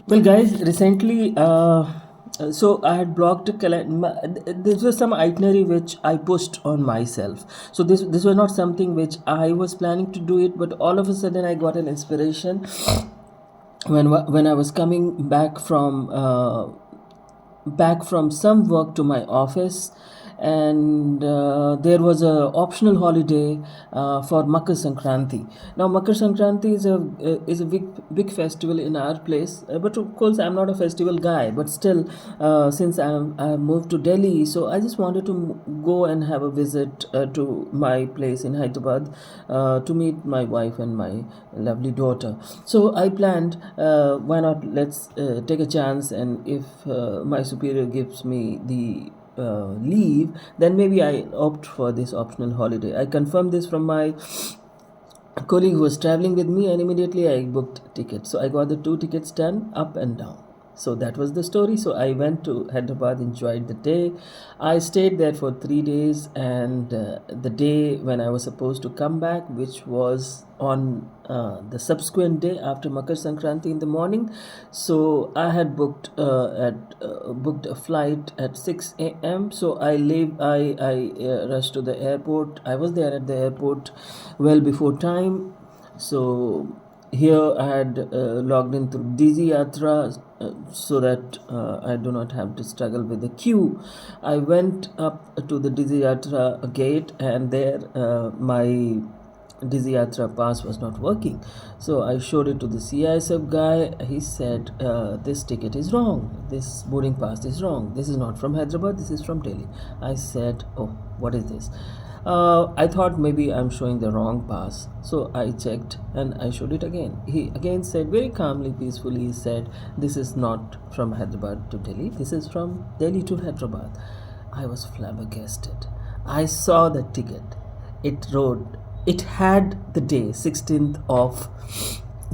Well, guys, recently, so I had blocked this was some itinerary which I pushed on myself. So this was not something which I was planning to do it, but all of a sudden I got an inspiration when I was coming back from some work to my office, and there was a optional holiday for Makar Sankranti. Now Makar Sankranti is a big festival in our place, but of course I'm not a festival guy, but still, since I moved to Delhi, so I just wanted to go and have a visit to my place in Hyderabad to meet my wife and my lovely daughter. So I planned, why not, let's take a chance, and if my superior gives me the leave, then maybe I opt for this optional holiday. I confirmed this from my colleague who was traveling with me, and immediately I booked tickets. So I got the two tickets done, up and down. So that was the story. So I went to Hyderabad, enjoyed the day. I stayed there for 3 days, and the day when I was supposed to come back, which was on the subsequent day after Makar Sankranti in the morning. So I had booked a flight at 6 a.m. So I rushed to the airport. I was there at the airport well before time. So here I had logged in through Digi Yatra, so that I do not have to struggle with the queue. I went up to the Digi Yatra gate, and there my Digi Yatra pass was not working. So I showed it to the CISF guy. He said, this ticket is wrong. This boarding pass is wrong. This is not from Hyderabad. This is from Delhi. I said, oh, what is this? I thought maybe I'm showing the wrong pass. So I checked and I showed it again. He again said very calmly, peacefully, he said, this is not from Hyderabad to Delhi. This is from Delhi to Hyderabad. I was flabbergasted. I saw the ticket. It had the day 16th of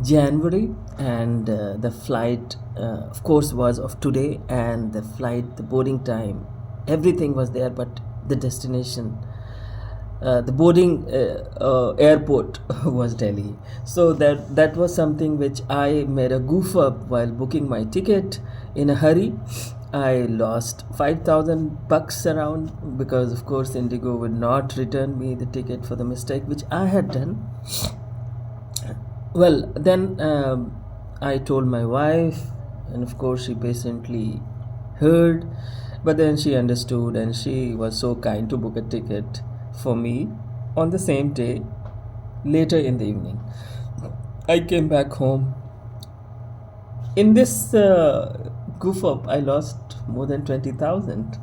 January, and the flight, of course, was of today, and the flight, the boarding time, everything was there, but the destination, the boarding airport was Delhi. So that was something which I made a goof up while booking my ticket in a hurry. I lost 5,000 bucks around, because of course Indigo would not return me the ticket for the mistake which I had done. Well, then I told my wife, and of course she patiently heard, but then she understood, and she was so kind to book a ticket for me on the same day later in the evening. I came back home. In this goof up, I lost more than 20,000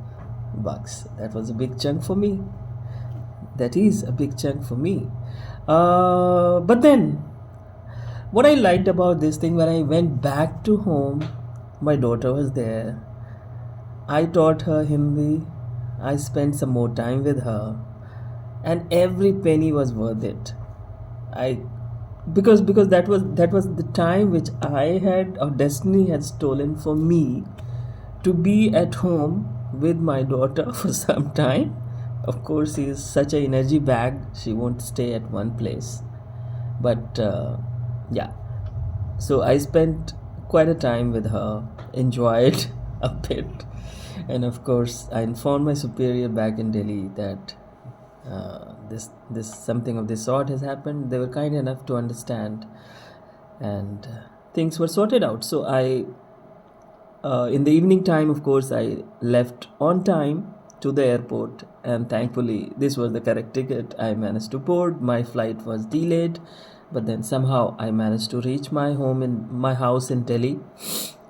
bucks. That was a big chunk for me. That is a big chunk for me. But then, what I liked about this thing, when I went back to home, my daughter was there. I taught her Hindi. I spent some more time with her, and every penny was worth it. I because that was the time which I had, or destiny had stolen for me, to be at home with my daughter for some time. Of course, she is such an energy bag; she won't stay at one place. But yeah, so I spent quite a time with her, enjoyed a bit, and of course, I informed my superior back in Delhi that this something of this sort has happened. They were kind enough to understand, and things were sorted out. So in the evening time, of course, I left on time to the airport, and thankfully, this was the correct ticket. I managed to board. My flight was delayed, but then somehow I managed to reach my house in Delhi,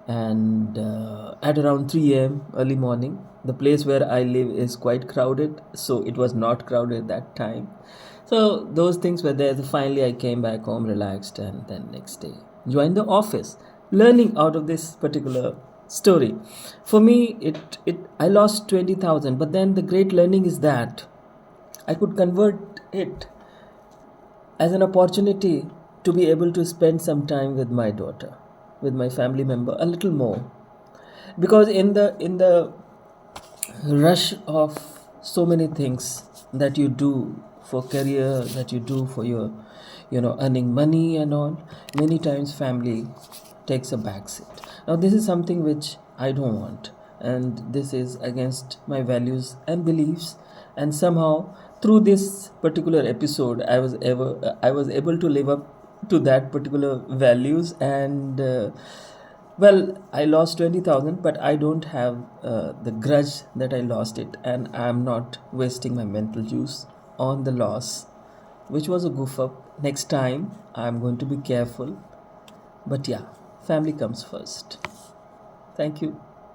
and at around 3 a.m. early morning. The place where I live is quite crowded, so it was not crowded that time. So those things were there. So finally, I came back home relaxed, and then next day joined the office, learning out of this particular story. For me, it I lost 20,000, but then the great learning is that I could convert it as an opportunity to be able to spend some time with my daughter, with my family member, a little more. Because in the rush of so many things that you do for career, that you do for your, earning money and all, many times family takes a back seat. Now, this is something which I don't want, and this is against my values and beliefs. And somehow, through this particular episode, I was able to live up to that particular values. And well, I lost 20,000, but I don't have the grudge that I lost it, and I'm not wasting my mental juice on the loss, which was a goof up. Next time, I'm going to be careful. But yeah, family comes first. Thank you.